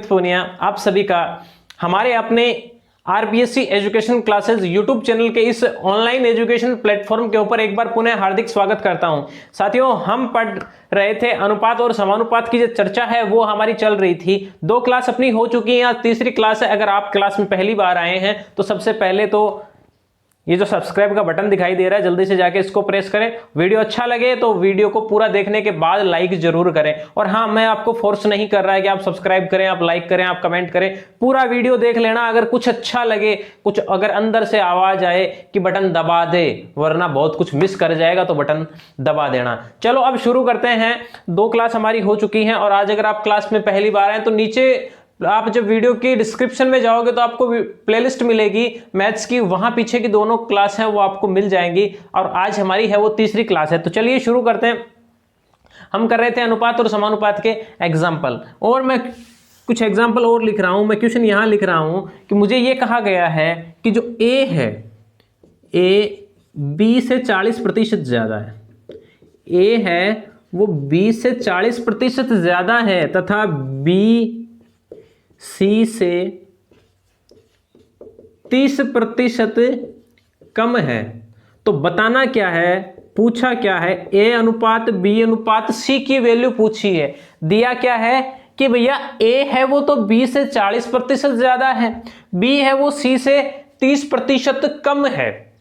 पूनिया आप सभी का हमारे अपने RPSC education classes YouTube channel के इस ऑनलाइन एजुकेशन प्लेटफॉर्म के ऊपर एक बार पुनः हार्दिक स्वागत करता हूं। साथियों, हम पढ़ रहे थे अनुपात और समानुपात की जो चर्चा है वो हमारी चल रही थी। 2 क्लास अपनी हो चुकी हैं, आज तीसरी क्लास है। अगर आप क्लास में पहली बार आए हैं तो सबसे पहले तो ये जो सब्सक्राइब का बटन दिखाई दे रहा है जल्दी से जाके इसको प्रेस करें। वीडियो अच्छा लगे तो वीडियो को पूरा देखने के बाद लाइक जरूर करें। और हाँ, मैं आपको फोर्स नहीं कर रहा है कि आप सब्सक्राइब करें, आप लाइक करें, आप कमेंट करें। पूरा वीडियो देख लेना। अगर कुछ अच्छा लगे, कुछ अगर अंदर से आवाज आए कि बटन दबा दे, वरना बहुत कुछ मिस कर जाएगा, तो बटन दबा देना। चलो अब शुरू करते हैं। 2 क्लास हमारी हो चुकी हैं और आज अगर आप क्लास में पहली बार आए तो नीचे आप जब वीडियो की डिस्क्रिप्शन में जाओगे तो आपको प्लेलिस्ट मिलेगी मैथ्स की, वहां पीछे की दोनों क्लास हैं वो आपको मिल जाएंगी। और आज हमारी है वो तीसरी क्लास है। तो चलिए शुरू करते हैं। हम कर रहे थे अनुपात और समानुपात के एग्जाम्पल, और मैं कुछ एग्जाम्पल और लिख रहा हूं। मैं क्वेश्चन यहां लिख रहा हूं कि मुझे ये कहा गया है कि जो ए है, ए बी से 40% ज्यादा है। ए है वो बी से 40% ज्यादा है तथा बी सी से 30% कम है। तो बताना क्या है, पूछा क्या है, ए अनुपात बी अनुपात सी की वैल्यू पूछी है। दिया क्या है कि भैया ए है वो तो बी से 40% ज्यादा है, बी है वो सी से 30% कम है।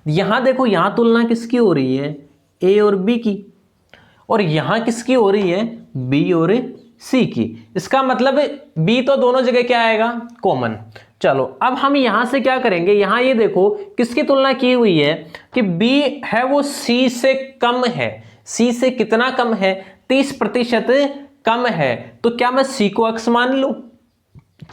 यहां देखो, यहां तुलना किसकी हो रही है, ए और बी की, और यहां किसकी हो रही है, बी और सी की। इसका मतलब बी तो दोनों जगह क्या आएगा, कॉमन। चलो अब हम यहां से क्या करेंगे, यहां ये देखो किसकी तुलना की हुई है कि बी है वो सी से कम है। सी से कितना कम है, 30% कम है। तो क्या मैं सी को अक्स मान लूं,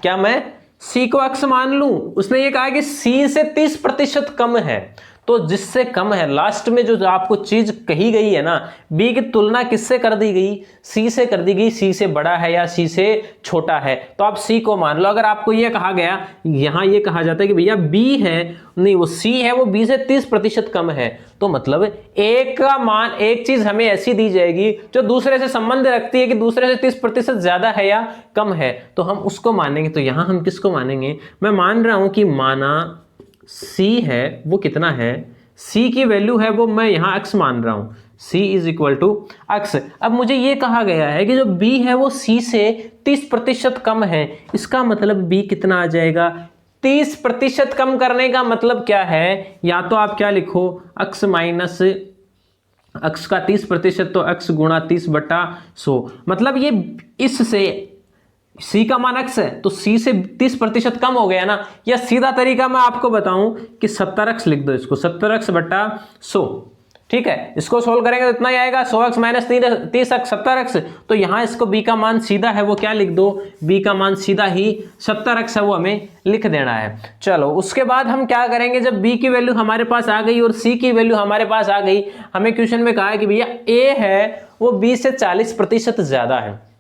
क्या मैं सी को अक्स मान लूं? उसने ये कहा कि सी से 30% कम है, तो जिससे कम है, लास्ट में जो आपको चीज कही गई है ना, बी की तुलना किससे कर दी गई, सी से कर दी गई। सी से बड़ा है या सी से छोटा है, तो आप सी को मान लो। अगर आपको यह कहा गया, यहां यह कहा जाता है कि भैया बी है, नहीं वो सी है वो बी से 30% कम है, तो मतलब एक का मान, एक चीज हमें ऐसी दी जाएगी जो दूसरे से संबंध रखती है कि दूसरे से 30% ज्यादा है या कम है, तो हम उसको मानेंगे। तो यहां हम किसको मानेंगे, मैं मान रहा हूं कि माना C है वो कितना है, C की वैल्यू है वो मैं यहां x मान रहा हूं, C is equal to x। अब मुझे ये कहा गया है कि जो B है वो C से 30% कम है। इसका मतलब B कितना आ जाएगा, 30% कम करने का मतलब क्या है, या तो आप क्या लिखो, x माइनस x का 30%, तो x गुणा 30/100। मतलब ये इससे C का मान x है तो C से 30% कम हो गया ना। या सीधा तरीका मैं आपको बताऊं कि 70x लिख दो, इसको 70x/100। ठीक है, इसको सोल्व करेंगे तो इतना ही आएगा, 100x माइनस 30x 70x। तो यहां इसको B का मान सीधा है वो क्या लिख दो, B का मान सीधा ही 70x है वो हमें लिख देना है। चलो उसके बाद हम क्या करेंगे, जब B की वैल्यू हमारे पास आ गई और C की वैल्यू हमारे पास आ गई, हमें क्वेश्चन में कहा है कि भैया A है वो B से 40% ज्यादा है।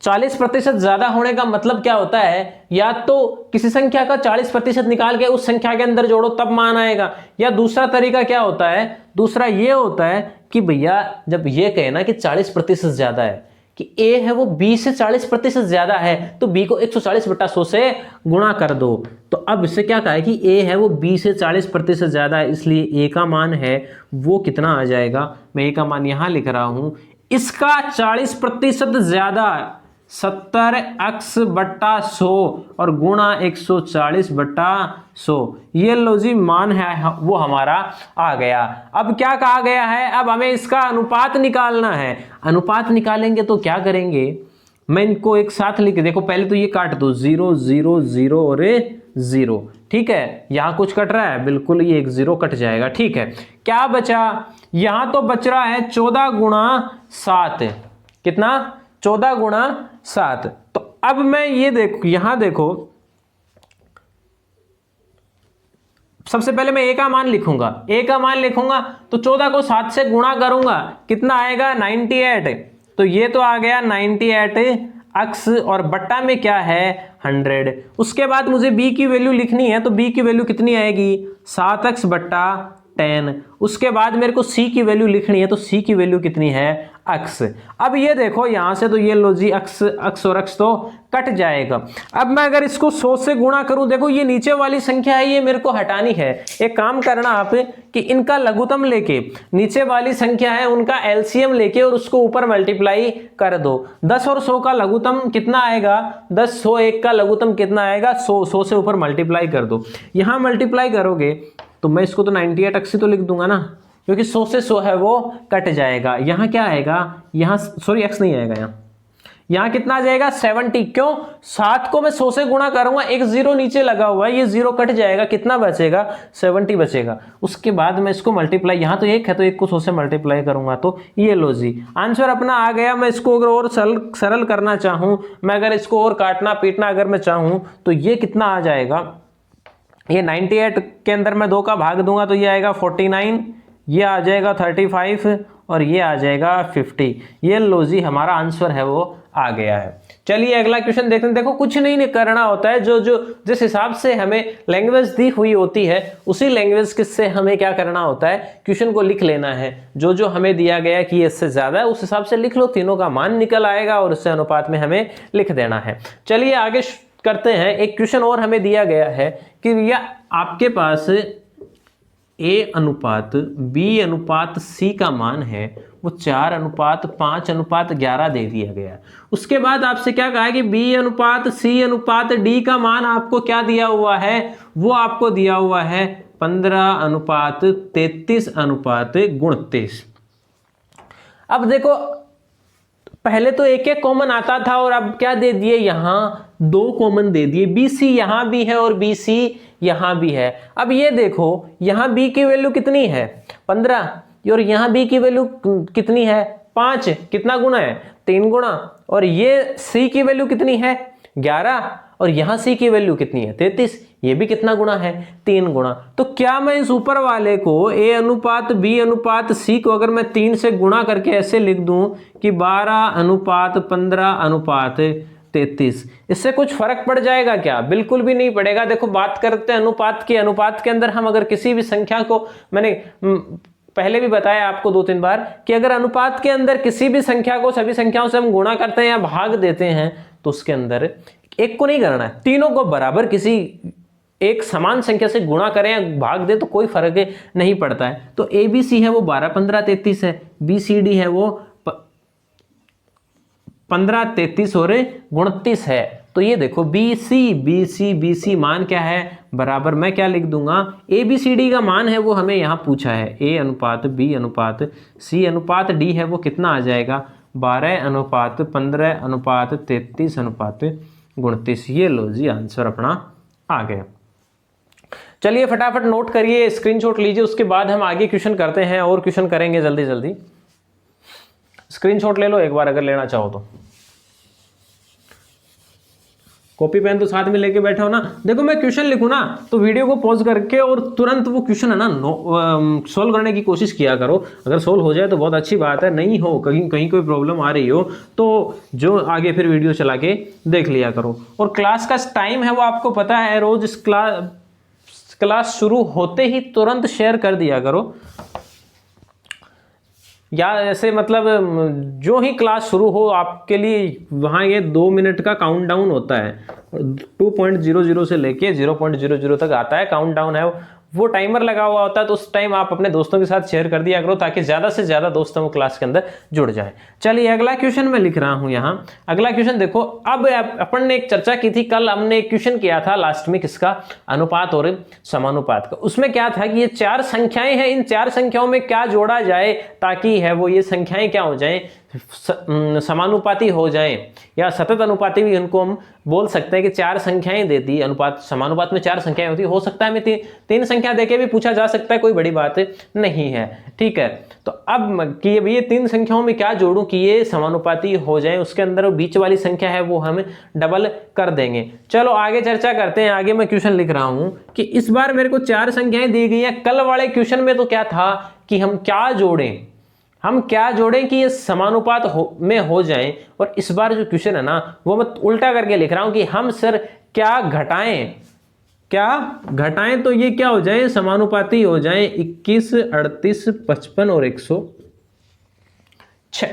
40% ज्यादा होने का मतलब क्या होता है, या तो किसी संख्या का 40% निकाल के उस संख्या के अंदर जोड़ो तब मान आएगा, या दूसरा तरीका क्या होता है, दूसरा ये होता है कि भैया जब ये कहे ना कि 40% ज्यादा है, कि A है वो B से 40% ज्यादा है, तो B को 140/100 से गुणा कर दो। तो अब इससे क्या कहा है कि A है वो B से 40% ज्यादा है, इसलिए A का मान है वो कितना आ जाएगा, मैं A का मान यहां लिख रहा हूं, इसका 40% ज्यादा 70x/100 और गुणा 140/100। ये लो जी मान है वो हमारा आ गया। अब क्या कहा गया है, अब हमें इसका अनुपात निकालना है। अनुपात निकालेंगे तो क्या करेंगे, मैं इनको एक साथ लिख, देखो पहले तो ये काट दो, 0 0 0 और 0। ठीक है, यहां कुछ कट रहा है, बिल्कुल ये एक 0 कट जाएगा। ठीक है, क्या बचा, यहां तो बच रहा है 14 गुणा 7। कितना, 14 गुणा 7। तो अब मैं ये देखो, यहां देखो, सबसे पहले मैं A का मान लिखूंगा। A का मान लिखूंगा तो 14 को 7 से गुणा करूंगा, कितना आएगा, 98। तो ये तो आ गया 98x, और बट्टा में क्या है 100। उसके बाद मुझे b की वैल्यू लिखनी है, तो b की वैल्यू कितनी आएगी 7x बट्टा 10। उसके बाद मेरे को c की वैल्यू लिखनी है, तो c की वैल्यू कितनी है x। अब ये देखो यहां से तो ये लो जी x और x तो कट जाएगा। अब मैं अगर इसको 100 से गुणा करूं, देखो ये नीचे वाली संख्या है, ये मेरे को हटानी है। एक काम करना आप कि इनका लघुत्तम लेके, नीचे वाली संख्या है उनका एलसीएम लेके और उसको ऊपर मल्टीप्लाई कर दो। 10 और 100 का लघुत्तम कितना आएगा, 10 100 1 का लघुत्तम कितना आएगा 100 से ऊपर मल्टीप्लाई कर दो। यहां मल्टीप्लाई करोगे तो मैं इसको तो 98x तो लिख दूंगा ना, क्योंकि 100 से 100 है वो कट जाएगा। यहां क्या आएगा, यहां सॉरी x नहीं आएगा, यहां कितना आ जाएगा 70। क्यों, 7 को मैं 100 से गुणा करूंगा, एक जीरो नीचे लगा हुआ है, ये जीरो कट जाएगा, कितना बचेगा 70 बचेगा। उसके बाद मैं इसको मल्टीप्लाई, यहां तो 1 है तो 1 को 100 से मल्टीप्लाई करूंगा, तो ये लो जी आंसर अपना आ गया। मैं इसको अगर और सरल करना चाहूं, मैं अगर इसको और काटना पीटना अगर मैं चाहूं, तो ये कितना आ जाएगा, ये 98 के अंदर मैं 2 का भाग दूंगा तो ये आएगा 49, ये आ जाएगा 35 और ये आ जाएगा 50। ये लो जी हमारा आंसर है वो आ गया है। चलिए अगला क्वेश्चन देखते हैं। देखो कुछ नहीं करना होता है, जो जिस हिसाब से हमें लैंग्वेज दी हुई होती है उसी लैंग्वेज से हमें क्या करना होता है, क्वेश्चन को लिख लेना है। जो हमें दिया गया कि इससे ज्यादा है उस हिसाब से लिख लो, तीनों का मान निकल आएगा और उससे अनुपात में हमें लिख देना है। चलिए आगे करते हैं। एक क्वेश्चन और हमें दिया गया है कि भैया आपके पास a अनुपात b अनुपात c का मान है वो 4:5:11 दे दिया गया। उसके बाद आपसे क्या कहा है कि b अनुपात c अनुपात d का मान आपको क्या दिया हुआ है, वो आपको दिया हुआ है 15:33:29। अब देखो पहले तो एक एक कॉमन आता था और अब क्या दे दिए, यहां 2 कॉमन दे दिए। BC यहां भी है और BC यहां भी है। अब ये देखो यहां B की वैल्यू कितनी है 15 और यहां B की वैल्यू कितनी है 5। कितना गुना है 3 गुना। और ये C की वैल्यू कितनी है 11 और यहां C की वैल्यू कितनी है 33। ये भी कितना गुना है 3 गुना। तो क्या मैं इस ऊपर वाले को A अनुपात B अनुपात C को अगर मैं 3 से गुणा करके ऐसे लिख दूं कि 12:15:33, इससे कुछ फर्क पड़ जाएगा क्या? बिल्कुल भी नहीं पड़ेगा। देखो बात करते हैं अनुपात की। अनुपात के अंदर हम अगर किसी भी संख्या को, मैंने पहले भी बताया आपको 2-3 बार कि अगर अनुपात के अंदर किसी भी संख्या को सभी संख्याओं से हम गुणा करते हैं या भाग देते हैं तो उसके अंदर एक को नहीं करना है, तीनों को बराबर किसी एक समान संख्या से गुणा करें या भाग दें तो कोई फर्क नहीं पड़ता है। तो ABC है वो 12:15:33 है, BCD है वो 15:33 और 29 है। तो ये देखो BC मान क्या है बराबर, मैं क्या लिख दूंगा, ABCD का मान है वो हमें यहाँ पूछा है। A अनुपात B अनुपात C अनुपात D है वो कितना आ जाएगा 12:15:33:29। ये लो जी आंसर अपना आ गया। चलिए फटाफट नोट करिए, स्क्रीनशॉट लीजिए, उसके बाद हम आगे क्वेश्चन करते हैं और क्वेश्चन करेंगे जल्दी जल्दी। स्क्रीनशॉट ले लो एक बार अगर लेना चाहो तो। कॉपी पेन तो साथ में लेके बैठे हो ना। देखो मैं क्वेश्चन लिखूं ना तो वीडियो को पॉज करके और तुरंत वो क्वेश्चन है ना सोल्व करने की कोशिश किया करो। अगर सोल्व हो जाए तो बहुत अच्छी बात है, नहीं हो कहीं कोई प्रॉब्लम आ रही हो तो जो आगे फिर वीडियो चला के देख लिया करो। और क्लास का टाइम है वो आपको पता है, रोज इस क्लास शुरू होते ही तुरंत शेयर कर दिया करो, या ऐसे मतलब जो ही क्लास शुरू हो आपके लिए वहाँ ये 2 मिनट का काउंटडाउन होता है। 2.00 से लेके 0.00 तक आता है काउंटडाउन है, वो टाइमर लगा हुआ होता है। तो उस टाइम आप अपने दोस्तों के साथ शेयर कर दिया करो ताकि ज़्यादा से ज़्यादा दोस्त वो क्लास के अंदर जुड़ जाए। चलिए अगला क्वेश्चन मैं लिख रहा हूँ यहाँ। अगला क्वेश्चन देखो, अब अपन ने एक चर्चा की थी कल, हमने एक क्वेश्चन किया था लास्ट में किसका, अनुपात और समानुपात का। उसमें क्या था कि ये 4 संख्याएं हैं, इन 4 संख्याओं में क्या जोड़ा जाए ताकि है वो ये संख्याएं क्या हो जाएं, समानुपाती हो जाएं, या सतत अनुपाती भी उनको हम बोल सकते हैं कि 4 संख्याएं देती अनुपात समानुपात में 4 संख्याएं होती, हो सकता है मैं 3 संख्या देके भी पूछा जा सकता है, कोई बड़ी बात नहीं है। ठीक है, तो अब कि ये 3 संख्याओं में क्या जोड़ूं कि ये समानुपाती हो जाए, उसके अंदर बीच वाली संख्या है वो हम डबल कर देंगे। चलो आगे चर्चा करते हैं। आगे मैं क्वेश्चन लिख रहा हूं कि इस बार मेरे को 4 संख्याएं दी गई हैं। कल वाले क्वेश्चन में तो क्या था कि हम क्या जोड़ें, हम क्या जोड़ें कि ये समानुपात में हो जाएं। और इस बार जो क्वेश्चन है ना वो मैं उल्टा करके लिख रहा हूं कि हम सर क्या घटाएं तो ये क्या हो जाए, समानुपाती हो जाए 21, 38, 55 और 106।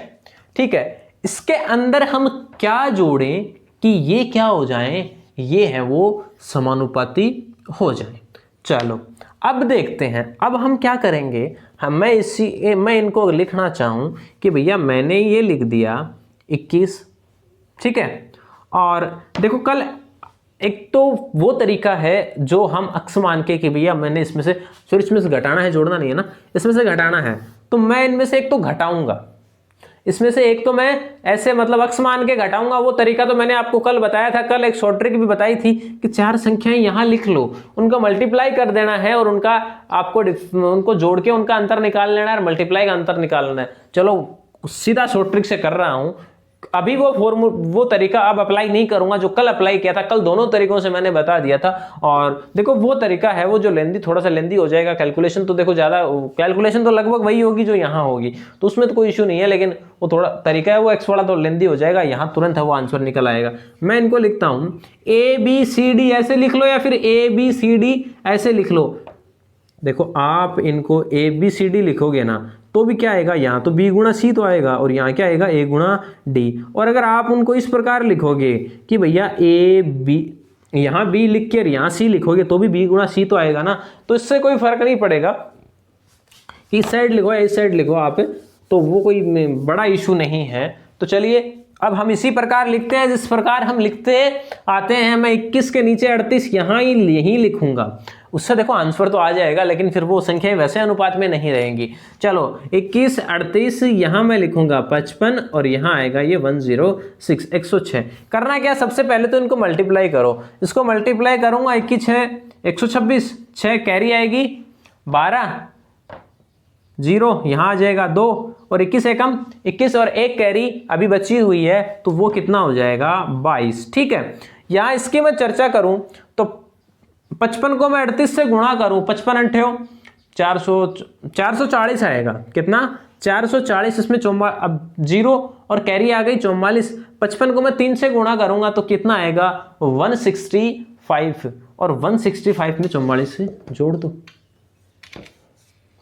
ठीक है, इसके अंदर हम क्या जोड़ें कि ये क्या हो जाए, ये है वो समानुपाती हो जाए। चलो अब देखते हैं, अब हम क्या करेंगे, मैं इनको लिखना चाहूं कि भैया मैंने ये लिख दिया 21, ठीक है। और देखो कल एक तो वो तरीका है जो हम अक्स मान के कि भैया मैंने इसमें से घटाना है, जोड़ना नहीं है ना, इसमें से घटाना है, तो मैं इनमें से एक तो घटाऊंगा, इसमें से एक तो मैं ऐसे मतलब अक्स मान के घटाऊंगा। वो तरीका तो मैंने आपको कल बताया था, कल एक शॉर्ट ट्रिक भी बताई थी कि 4 संख्याएं यहां लिख लो, उनका मल्टीप्लाई कर देना है और उनका आपको उनको जोड़ के उनका अंतर निकाल लेना है और मल्टीप्लाई का अंतर निकालना है। चलो सीधा शॉर्ट ट्रिक से कर रहा हूं, अभी वो तरीका अब अप्लाई नहीं करूंगा जो कल अप्लाई किया था। कल दोनों तरीकों से मैंने बता दिया था। और देखो वो तरीका है वो जो थोड़ा सा लेंदी हो जाएगा, कैलकुलेशन तो देखो कैलकुलेशन तो लगभग वही होगी जो यहाँ होगी, तो उसमें तो कोई इशू नहीं है, लेकिन वो थोड़ा तरीका है वो एक्स वाला तो लेंदी हो जाएगा, यहाँ तुरंत है वो आंसर निकल आएगा। मैं इनको लिखता हूँ ABCD ऐसे लिख लो या फिर ABCD ऐसे लिख लो। देखो आप इनको ABCD लिखोगे ना तो भी क्या आएगा, यहाँ तो B गुणा C तो आएगा और यहाँ क्या आएगा A गुणा D। और अगर आप उनको इस प्रकार लिखोगे कि भैया AB, यहाँ B लिख के यहाँ C लिखोगे तो भी B गुणा C तो आएगा ना, तो इससे कोई फर्क नहीं पड़ेगा कि इस साइड लिखो या इस साइड लिखो आप, तो वो कोई बड़ा इशू नहीं है। तो चलिए अब हम इसी प्रकार लिखते हैं जिस प्रकार हम लिखते आते हैं। मैं 21 के नीचे 38 यहीं लिखूंगा, उससे देखो आंसर तो आ जाएगा, लेकिन फिर वो संख्याएं वैसे अनुपात में नहीं रहेंगी। चलो 21, 38 यहाँ मैं लिखूंगा 55 और यहाँ आएगा ये 106, 106। करना क्या, सबसे पहले तो इनको मल्टीप्लाई करो, इसको मल्टीप्लाई करूंगा 21 6 126, 6 कैरी आएगी 12, 0 यहाँ आ जाएगा 2 और 21 एकम 21 और 1 कैरी अभी बची हुई है, तो वो कितना हो जाएगा 22। ठीक है, यहाँ इसकी मैं चर्चा करूं तो 55 को मैं 38 से गुणा करूं, 55 अंठे 440 आएगा, कितना 440, इसमें 44, अब 0 और कैरी आ गई 44। 55 को मैं 3 से गुणा करूंगा तो कितना आएगा 165, और 165 में 44 से जोड़ दो,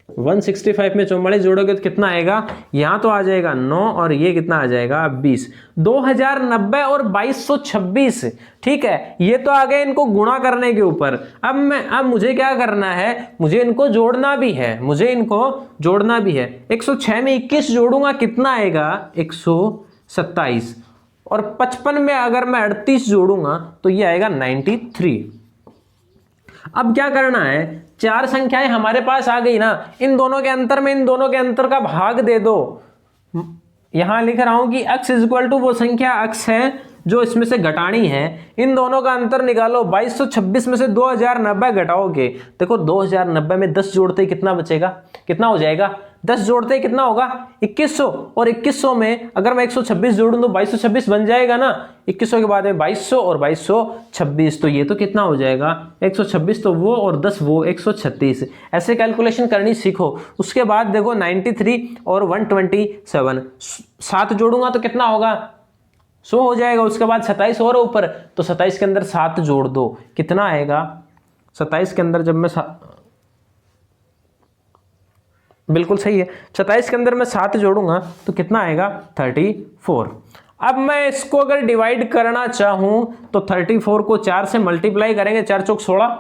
165 में 44 जोड़ोगे तो कितना आएगा, यहाँ तो आ जाएगा 9 और ये कितना आ जाएगा 20, 2090 और 2226। ठीक है, ये तो आ गए इनको गुणा करने के ऊपर। अब मुझे क्या करना है, मुझे इनको जोड़ना भी है, 106 में 21 जोड़ूंगा कितना आएगा 127, और 55 में अगर मैं 38 जोड़ूंगा तो ये आएगा 93। अब क्या करना है, 4 संख्याएं हमारे पास आ गई ना, इन दोनों के अंतर में इन दोनों के अंतर का भाग दे दो। यहां लिख रहा हूं कि x इक्वल टू वो संख्या x है जो इसमें से घटानी है, इन दोनों का अंतर निकालो। 2226 में से 2090 घटाओगे, देखो 2090 में 10 जोड़ते ही कितना बचेगा, कितना हो जाएगा, 10 जोड़ते ही कितना होगा 2100, और 2100 में अगर मैं 126 जोड़ूं तो 2226 बन जाएगा ना, 2100 के बाद में 2200 और 2226, तो ये तो कितना हो जाएगा 126 तो वो और 10 वो 136। ऐसे कैलकुलेशन करनी सीखो। उसके बाद देखो 93 और 127, 7 जोड़ूंगा तो कितना होगा 100 हो जाएगा। उसके बाद 27 और ऊपर, तो 27 के अंदर 7 जोड़ दो, कितना आएगा 27 के अंदर, जब मैं बिल्कुल सही है, 27 के अंदर मैं 7 जोड़ूंगा तो कितना आएगा 34। अब मैं इसको अगर डिवाइड करना चाहूं तो 34 को 4 से मल्टीप्लाई करेंगे, 4 चौक 16,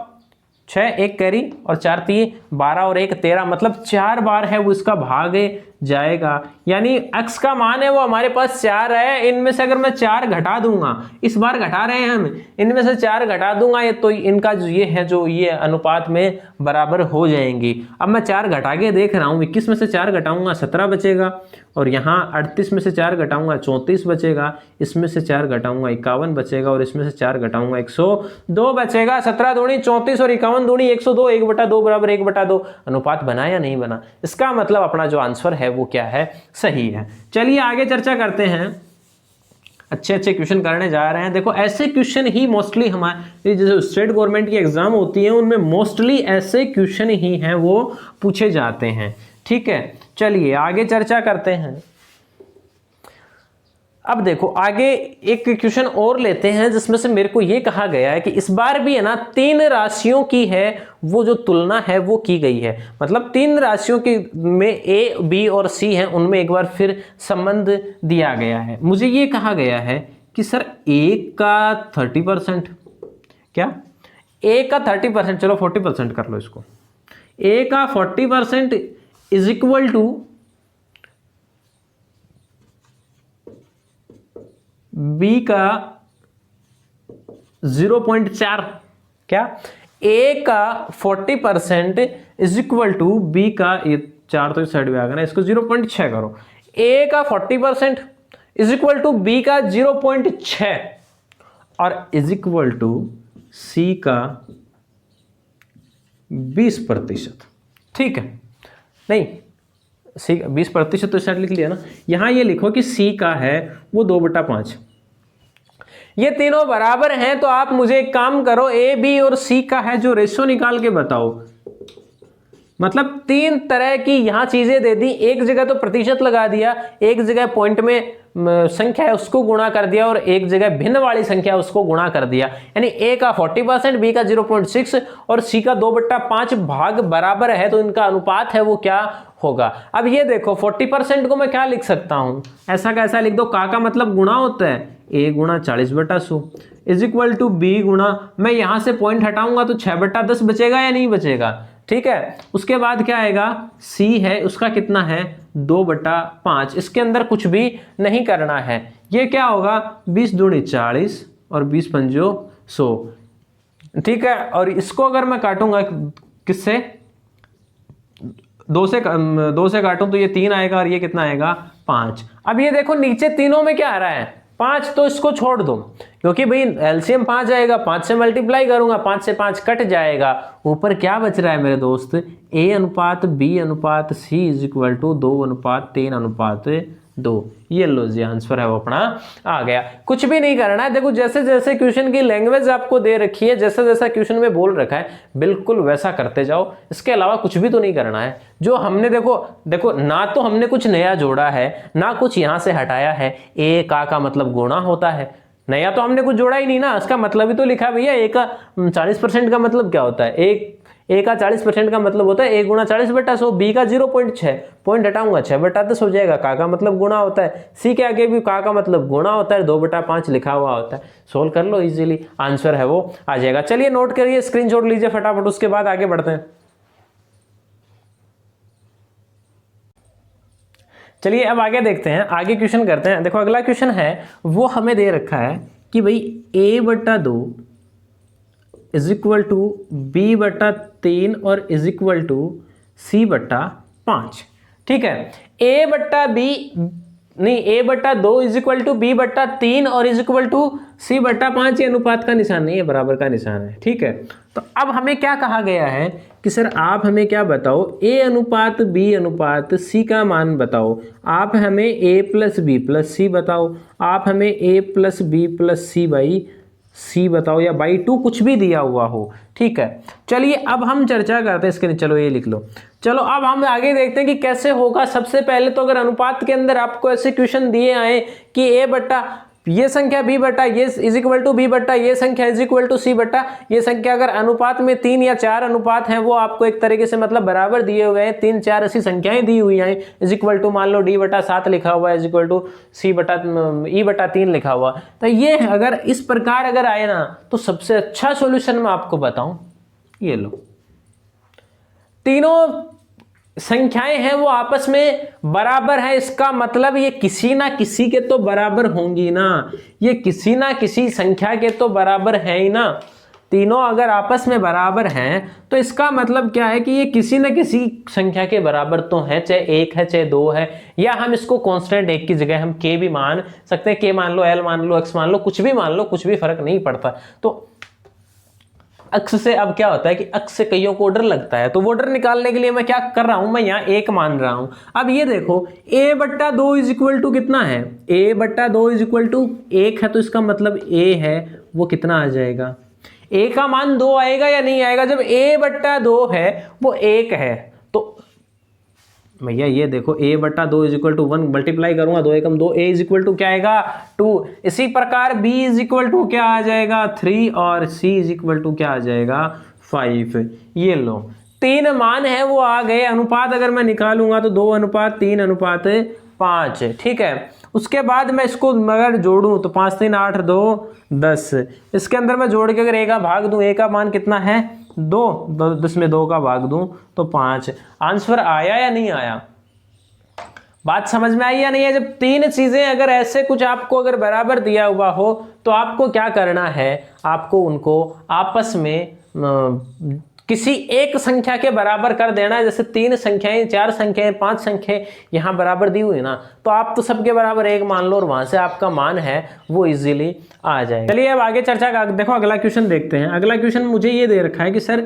6 1 कैरी और 4 3 12 और 1 13, मतलब 4 बार है वो इसका भाग जाएगा। यानी x का मान है वो हमारे पास 4 है, इनमें से अगर मैं 4 घटा दूंगा, इस बार घटा रहे हैं हम, इनमें से 4 घटा दूंगा ये तो इनका जो ये है जो ये अनुपात में बराबर हो जाएंगी। अब मैं 4 घटा के देख रहा हूँ, 21 में से 4 घटाऊंगा 17 बचेगा, और यहाँ 38 में से 4 घटाऊंगा 34 बचेगा, इसमें से 4 घटाऊंगा 51 बचेगा, और इसमें से 4 घटाऊंगा 102 बचेगा। 17 दूनी 34 और 51 दूनी 102, 1/2 बराबर 1/2। अनुपात बना या नहीं बना, इसका मतलब अपना जो आंसर है वो क्या है, सही है। चलिए आगे चर्चा करते हैं, अच्छे क्वेश्चन करने जा रहे हैं। देखो ऐसे क्वेश्चन ही मोस्टली हमारे जो स्टेट गवर्नमेंट की एग्जाम होती है उनमें मोस्टली ऐसे क्वेश्चन ही हैं वो पूछे जाते हैं। ठीक है, चलिए आगे चर्चा करते हैं। अब देखो आगे एक क्वेश्चन और लेते हैं जिसमें से मेरे को ये कहा गया है कि इस बार भी है ना 3 राशियों की है वो जो तुलना है वो की गई है। मतलब 3 राशियों की में ए, बी और सी हैं, उनमें एक बार फिर संबंध दिया गया है। मुझे ये कहा गया है कि सर ए का 30%, क्या ए का 30%, चलो 40% कर लो इसको, ए का 40% इज इक्वल टू बी का 0.4, क्या ए का 40% इज इक्वल टू बी का, ये 4 तो इस साइड में आ गया ना, इसको 0.6 करो। ए का 40% इज इक्वल टू बी का 0.6 और इज इक्वल टू सी का 20%। ठीक है, नहीं सी 20% तो शायद लिख लिया ना, यहां ये लिखो कि सी का है वो 2/5। ये तीनों बराबर हैं तो आप मुझे एक काम करो, ए बी और सी का है जो रेशो निकाल के बताओ। मतलब 3 तरह की यहां चीजें दे दी, एक जगह तो प्रतिशत लगा दिया, एक जगह पॉइंट में संख्या है उसको गुणा कर दिया और एक जगह भिन्न वाली संख्या उसको गुणा कर दिया। यानी ए का 40%, बी का 0.6 और सी का 2/5 भाग बराबर है, तो इनका अनुपात है वो क्या होगा। अब ये देखो 40% को मैं क्या लिख सकता हूं, ऐसा कैसा लिख दो, का मतलब गुणा होता है, ए गुणा 40/100 इज इक्वल टू बी गुणा, मैं यहां से पॉइंट हटाऊंगा तो 6/10 बचेगा या नहीं बचेगा। ठीक है, उसके बाद क्या आएगा, सी है उसका कितना है 2/5, इसके अंदर कुछ भी नहीं करना है। ये क्या होगा 20 दूनी 40 और 20 पंजो 100। ठीक है, और इसको अगर मैं काटूंगा किससे, 2 से काटूं तो ये 3 आएगा और ये कितना आएगा 5। अब ये देखो नीचे तीनों में क्या आ रहा है 5, तो इसको छोड़ दो क्योंकि भाई एलसीएम 5 आएगा, 5 से मल्टीप्लाई करूंगा, 5 से 5 कट जाएगा, ऊपर क्या बच रहा है मेरे दोस्त, ए अनुपात बी अनुपात सी इज इक्वल टू 2:3:2। ये लो जी आंसर है वो अपना आ गया। कुछ भी नहीं करना है, देखो जैसे जैसे क्वेश्चन की लैंग्वेज आपको दे रखी है, जैसा जैसा क्वेश्चन में बोल रखा है बिल्कुल वैसा करते जाओ, इसके अलावा कुछ भी तो नहीं करना है। जो हमने देखो ना तो हमने कुछ नया जोड़ा है ना कुछ यहां से हटाया है। ए का मतलब गुणा होता है, नया तो हमने कुछ जोड़ा ही नहीं ना, इसका मतलब ही तो लिखा भैया। ए का 40% का मतलब क्या होता है, ए का 40% का मतलब होता है ए गुणा 40/100, बी का 0.6, पॉइंट हटाऊंगा 6/10 हो जाएगा, का मतलब गुणा होता है, सी के आगे भी का मतलब गुणा होता है, 2/5 लिखा हुआ होता है। सोल्व कर लो इजीली, आंसर है वो आ जाएगा। चलिए नोट करिए, स्क्रीनशॉट लीजिए फटाफट, उसके बाद आगे बढ़ते हैं। चलिए अब आगे देखते हैं, आगे क्वेश्चन करते हैं। देखो अगला क्वेश्चन है वो हमें दे रखा है कि भाई a/2 is equal to b/3 और इज इक्वल टू c/5। ठीक है, a/2 is equal to b/3 और इज इक्वल टू c/5, ये अनुपात का निशान नहीं है, बराबर का निशान है। ठीक है, तो अब हमें क्या कहा गया है कि सर आप हमें क्या बताओ, a अनुपात b अनुपात c का मान बताओ। आप हमें a plus B plus C बताओ, आप हमें a plus B plus C by C बताओ, या बाई 2 कुछ भी दिया हुआ हो। ठीक है, चलिए अब हम चर्चा करते हैं इसके लिए। चलो ये लिख लो। चलो अब हम आगे देखते हैं कि कैसे होगा। सबसे पहले तो अगर अनुपात के अंदर आपको ऐसे क्वेश्चन दिए आए कि a बट्टा ये संख्या b बट्टा ये इज इक्वल टू b बट्टा ये संख्या इज इक्वल टू c बट्टा ये संख्या, अगर अनुपात में 3 या 4 अनुपात हैं वो आपको एक तरीके से मतलब बराबर दिए हुए हैं, 3 4 ऐसी संख्याएं दी हुई हैं, इज इक्वल टू मान लो d/7 लिखा हुआ है, इज इक्वल टू e/3 लिखा हुआ। तो ये अगर इस प्रकार अगर आए ना तो सबसे अच्छा सॉल्यूशन मैं आपको बताऊं, ये लो, तीनों संख्याएं हैं वो आपस में बराबर है, इसका मतलब ये किसी ना किसी के तो बराबर होंगी ना, ये किसी ना किसी संख्या के तो बराबर है ही ना। तीनों अगर आपस में बराबर हैं तो इसका मतलब क्या है कि ये किसी ना किसी संख्या के बराबर तो है, चाहे 1 है चाहे 2 है, या हम इसको कांस्टेंट 1 की जगह हम k भी मान सकते हैं, k मान लो, l मान लो, x मान लो, कुछ भी मान लो, कुछ भी फर्क नहीं पड़ता। तो अक्स से अब क्या होता है कि अक्स से कईयों को डर लगता है, तो वो डर निकालने के लिए मैं क्या कर रहा हूं, मैं यहाँ 1 मान रहा हूं। अब ये देखो a/2 इज इक्वल टू कितना है, a/2 इज इक्वल टू 1 है, तो इसका मतलब a है वो कितना आ जाएगा, a का मान 2 आएगा या नहीं आएगा। जब a/2 है वो 1 है तो भैया ये देखो a बटा 2 इज इक्वल टू 1, मल्टीप्लाई करूंगा 2 एकम 2, a इज इक्वल टू क्या आएगा 2। इसी प्रकार b इज इक्वल टू क्या आ जाएगा 3 और c इज इक्वल टू क्या आ जाएगा 5। ये लो 3 मान है वो आ गए। अनुपात अगर मैं निकालूंगा तो 2:3:5, ठीक है। उसके बाद मैं इसको अगर जोड़ूं तो 5 3 8 2 10, इसके अंदर मैं जोड़ के अगर a का भाग दूं, a का मान कितना है 2, 10 में 2 का भाग दूं तो 5। आंसर आया या नहीं आया? बात समझ में आई या नहीं है? जब 3 चीजें अगर ऐसे कुछ आपको अगर बराबर दिया हुआ हो तो आपको क्या करना है, आपको उनको आपस में किसी एक संख्या के बराबर कर देना है। जैसे 3 संख्याएं, 4 संख्याएं, 5 संख्याएं यहाँ बराबर दी हुई ना, तो आप तो सबके बराबर 1 मान लो और वहां से आपका मान है वो इजीली आ जाएगा। चलिए अब आगे चर्चा का देखो, अगला क्वेश्चन देखते हैं। अगला क्वेश्चन मुझे ये दे रखा है कि सर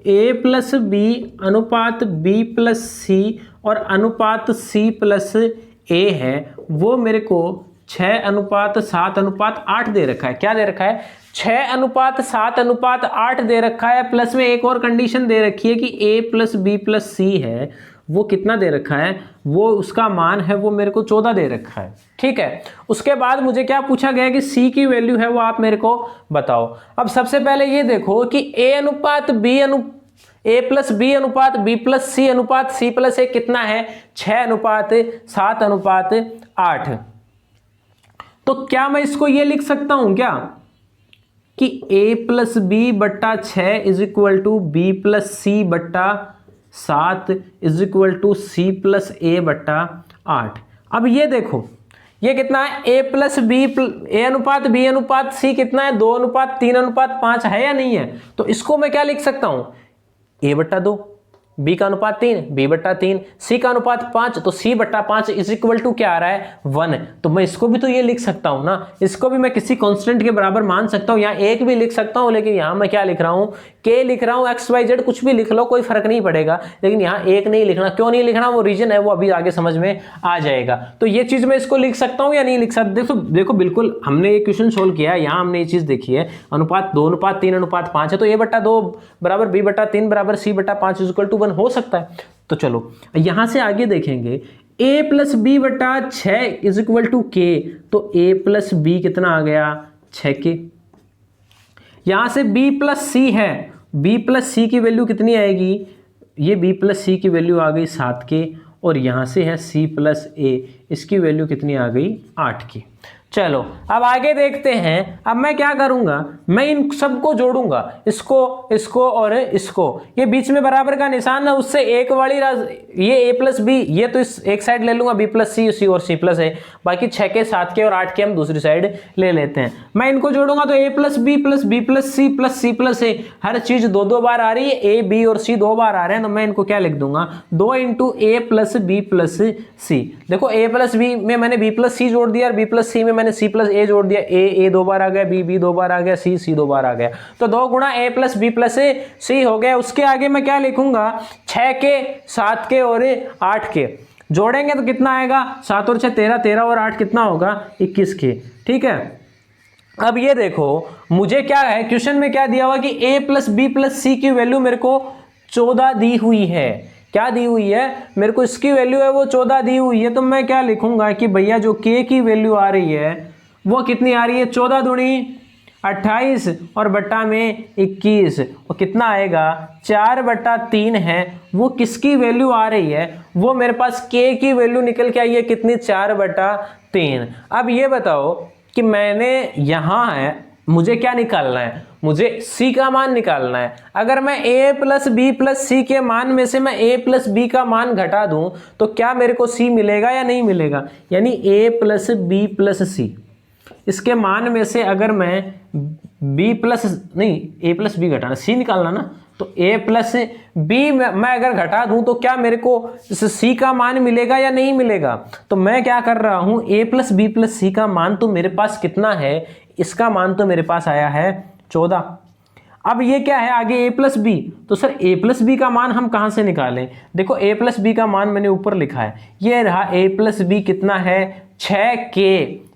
a प्लस बी अनुपात b प्लस सी और अनुपात c प्लस a है, वो मेरे को 6:7:8 दे रखा है। क्या दे रखा है? 6:7:8 दे रखा है, प्लस में एक और कंडीशन दे रखी है कि a प्लस बी प्लस सी है, वो कितना दे रखा है, वो उसका मान है वो मेरे को 14 दे रखा है, ठीक है। उसके बाद मुझे क्या पूछा गया कि c की वैल्यू है वो आप मेरे को बताओ। अब सबसे पहले ये देखो कि a प्लस बी अनुपात b प्लस सी अनुपात c प्लस a कितना है 6:7:8। तो क्या मैं इसको ये लिख सकता हूं क्या कि a प्लस बी बट्टा 6 is equal to B plus C बट्टा 7 is equal to C plus a बट्टा 8। अब ये देखो ये कितना है, a प्लस बी a अनुपात b अनुपात c कितना है 2:3:5 है या नहीं है? तो इसको मैं क्या लिख सकता हूं, a बट्टा 2, b का अनुपात 3, b बट्टा 3, c का अनुपात 5, तो c बट्टा 5 इज इक्वल टू क्या आ रहा है 1। तो मैं इसको भी तो ये लिख सकता हूं ना, इसको भी मैं किसी कांस्टेंट के बराबर मान सकता हूं। यहाँ 1 भी लिख सकता हूं, लेकिन यहाँ मैं क्या लिख रहा हूं k लिख रहा हूं, xyz कुछ भी लिख लो कोई फर्क नहीं पड़ेगा, लेकिन यहाँ 1 नहीं लिखना। क्यों नहीं लिखना, वो रीजन है, वो अभी आगे समझ में आ जाएगा। तो ये चीज मैं इसको लिख सकता हूँ या नहीं लिख सकता? देखो बिल्कुल हमने ये क्वेश्चन सोल्व किया है, यहाँ हमने ये चीज देखी है, अनुपात 2:3:5 है, तो a बट्टा 2 बराबर b बट्टा 3 बराबर c बट्टा 5 इज इक्वल टू 1 हो सकता है। तो चलो यहां से आगे देखेंगे, a प्लस बी बट्टा 6 इज इक्वल टू k, तो a प्लस बी कितना आ गया 6k। यहां से b प्लस c है, b प्लस c की वैल्यू कितनी आएगी, ये b प्लस c की वैल्यू आ गई 7k, और यहां से है c प्लस a, इसकी वैल्यू कितनी आ गई 8k। चलो अब आगे देखते हैं। अब मैं क्या करूंगा, मैं इन सबको जोड़ूंगा, इसको इसको और इसको, ये बीच में बराबर का निशान है, उससे एक वाली ये a प्लस बी, ये तो इस एक साइड ले लूंगा b प्लस सी और c प्लस a, बाकी 6k 7k और 8k हम दूसरी साइड ले लेते हैं। मैं इनको जोड़ूंगा तो a plus B plus b plus C plus a, हर चीज 2 बार आ रही है, a b और c 2 बार आ रहे हैं, तो मैं इनको क्या लिख दूंगा 2 × a plus b plus c। देखो a प्लस बी में मैंने b प्लस सी जोड़ दिया और b प्लस सी में मैंने c प्लस a जोड़ दिया, a 2 बार आ गया, b 2 बार आ गया, c 2 बार आ गया, तो 2 × a plus b plus c हो गया। उसके आगे मैं क्या लिखूंगा 6k 7k और 8k जोड़ेंगे तो कितना आएगा 7 और 6 13, 13 और 8 कितना होगा 21k, ठीक है। अब ये देखो मुझे क्या है, क्वेश्चन में क्या दिया हुआ कि a प्लस बी प्लस सी की वैल्यू मेरे को 14 दी हुई है। क्या दी हुई है, मेरे को इसकी वैल्यू है वो 14 दी हुई है। तो मैं क्या लिखूंगा कि भैया जो k की वैल्यू आ रही है वो कितनी आ रही है 14 दूनी 28 और बट्टा में 21, और कितना आएगा 4/3 है। वो किसकी वैल्यू आ रही है, वो मेरे पास k की वैल्यू निकल के आई है कितनी 4/3। अब ये बताओ कि मैंने यहाँ है मुझे क्या निकालना है, मुझे c का मान निकालना है। अगर मैं a प्लस बी प्लस सी के मान में से मैं a प्लस बी का मान घटा दूं तो क्या मेरे को c मिलेगा या नहीं मिलेगा, यानी a प्लस बी प्लस सी, इसके मान में से अगर मैं b प्लस नहीं a प्लस बी घटाना c निकालना ना, तो a प्लस बी मैं अगर घटा दूं तो क्या मेरे को c का मान मिलेगा या नहीं मिलेगा। तो मैं क्या कर रहा हूं a प्लस बी प्लस सी का मान तो मेरे पास कितना है, इसका मान तो मेरे पास आया है 14। अब ये क्या है आगे a प्लस बी, तो सर a प्लस बी का मान हम कहां से निकालें, देखो a प्लस बी का मान मैंने ऊपर लिखा है, ये रहा a प्लस बी कितना है 6k,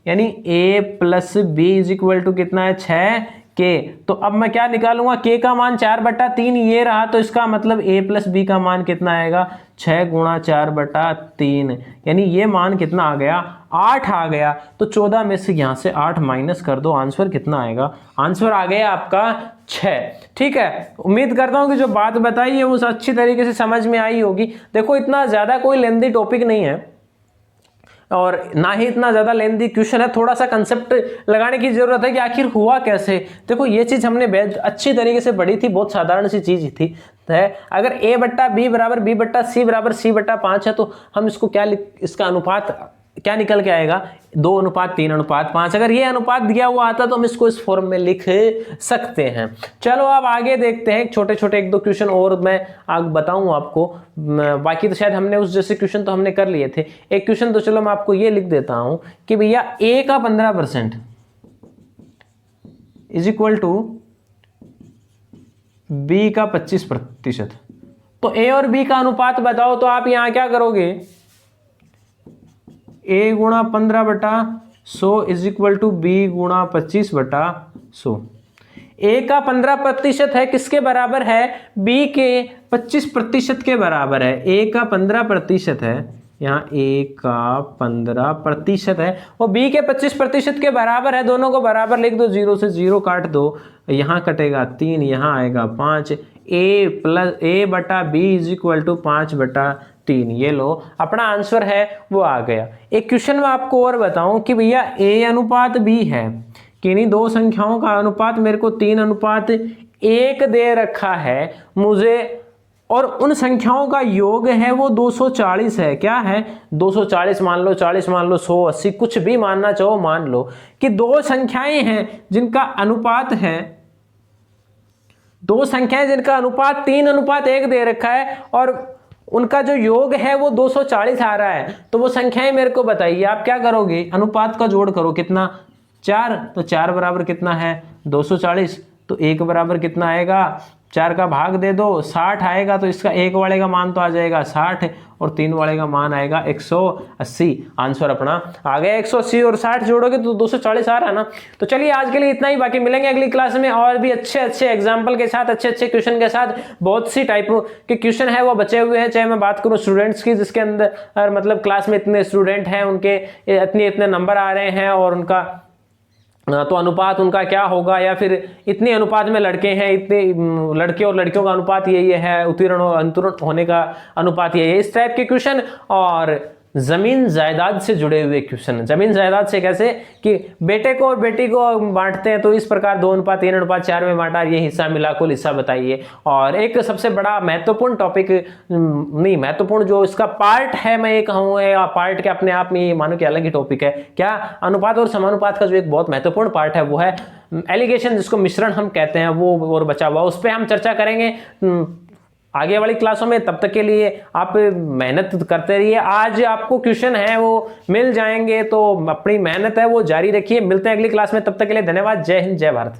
यानी a plus B is equal to कितना है 6 के, तो अब मैं क्या निकालूंगा, के का मान 4/3 ये रहा, तो इसका मतलब a प्लस बी का मान कितना आएगा, 6 गुणा 4/3, यानी ये मान कितना आ गया, 8 आ गया। तो 14 में से यहाँ से 8 माइनस कर दो, आंसर कितना आएगा, आंसर आ गया आपका 6। ठीक है, उम्मीद करता हूँ कि जो बात बताई है वो अच्छी तरीके से समझ में आई होगी। देखो इतना ज़्यादा कोई लेंथी टॉपिक नहीं है और ना ही इतना ज़्यादा लेंथी क्वेश्चन है, थोड़ा सा कंसेप्ट लगाने की जरूरत है कि आखिर हुआ कैसे। देखो ये चीज़ हमने अच्छी तरीके से पढ़ी थी, बहुत साधारण सी चीज़ थी है। अगर a/b बराबर b/c बराबर c/5 है तो हम इसको क्या इसका अनुपात क्या निकल के आएगा, 2:3:5। अगर ये अनुपात दिया हुआ आता तो हम इसको इस फॉर्म में लिख सकते हैं। चलो अब आगे देखते हैं, छोटे छोटे 1-2 क्वेश्चन और मैं आगे बताऊं आपको, बाकी तो शायद हमने उस जैसे क्वेश्चन तो हमने कर लिए थे। एक क्वेश्चन तो चलो मैं आपको ये लिख देता हूं कि भैया a का 15% इज इक्वल टू b का 25%। तो a और b का अनुपात बताओ, तो आप यहां क्या करोगे, a गुणा 15/100 इज इक्वल टू b गुणा 25/100। a का 15% है, किसके बराबर है, b के 25% के बराबर है। a का 15% है, यहाँ a का 15% है और b के 25% के बराबर है। दोनों को बराबर लिख दो, 0 से 0 काट दो, यहाँ कटेगा 3, यहाँ आएगा 5। a/b is equal to 5/3। ये लो अपना आंसर है वो आ गया। एक क्वेश्चन में आपको और बताऊं कि भैया a अनुपात b है, कि इन्हीं दो संख्याओं का अनुपात मेरे को 3:1 दे रखा है मुझे, और उन संख्याओं का योग है वो 240 है। क्या है, 240 मान लो, 40 मान लो, 100, 80, कुछ भी मानना चाहो मान लो कि दो संख्याएं हैं जिनका अनुपात है, दो संख्याएं जिनका अनुपात 3:1 दे रखा है और उनका जो योग है वो 240 आ रहा है। तो वो संख्याएं मेरे को बताइए। आप क्या करोगे, अनुपात का जोड़ करो, कितना, 4, तो 4 बराबर कितना है, 240, तो 1 बराबर कितना आएगा, 4 का भाग दे दो, 60 आएगा। तो इसका 1 वाले का मान तो आ जाएगा 60 और 3 वाले का मान आएगा 180। आंसर अपना आ गया 180 और 60 जोड़ोगे तो 240 आ रहा है ना। तो चलिए आज के लिए इतना ही, बाकी मिलेंगे अगली क्लास में और भी अच्छे अच्छे एग्जाम्पल के साथ, अच्छे अच्छे क्वेश्चन के साथ। बहुत सी टाइप के क्वेश्चन है वो बचे हुए हैं, चाहे मैं बात करूँ स्टूडेंट्स की, जिसके अंदर मतलब क्लास में इतने स्टूडेंट हैं, उनके इतने नंबर आ रहे हैं और उनका तो अनुपात उनका क्या होगा, या फिर इतने अनुपात में लड़के हैं, इतने लड़के और लड़कियों का अनुपात यही है, उत्तीर्ण और अंतुर्ण होने का अनुपात यही है। इस टाइप के क्वेश्चन और जमीन जायदाद से जुड़े हुए क्वेश्चन। जमीन जायदाद से कैसे कि बेटे को और बेटी को बांटते हैं तो इस प्रकार 2:3:4 में बांटा, ये हिस्सा मिला, कुल हिस्सा बताइए। और एक सबसे बड़ा महत्वपूर्ण टॉपिक, नहीं महत्वपूर्ण जो इसका पार्ट है, मैं ये कहूँगा पार्ट के अपने आप में ये मानो कि अलग ही टॉपिक है। क्या, अनुपात और समानुपात का जो एक बहुत महत्वपूर्ण पार्ट है वो है एलिगेशन, जिसको मिश्रण हम कहते हैं, वो और बचा हुआ, उस पर हम चर्चा करेंगे आगे वाली क्लासों में। तब तक के लिए आप मेहनत करते रहिए। आज आपको क्वेश्चन है वो मिल जाएंगे, तो अपनी मेहनत है वो जारी रखिए। मिलते हैं अगली क्लास में, तब तक के लिए धन्यवाद। जय हिंद, जय भारत।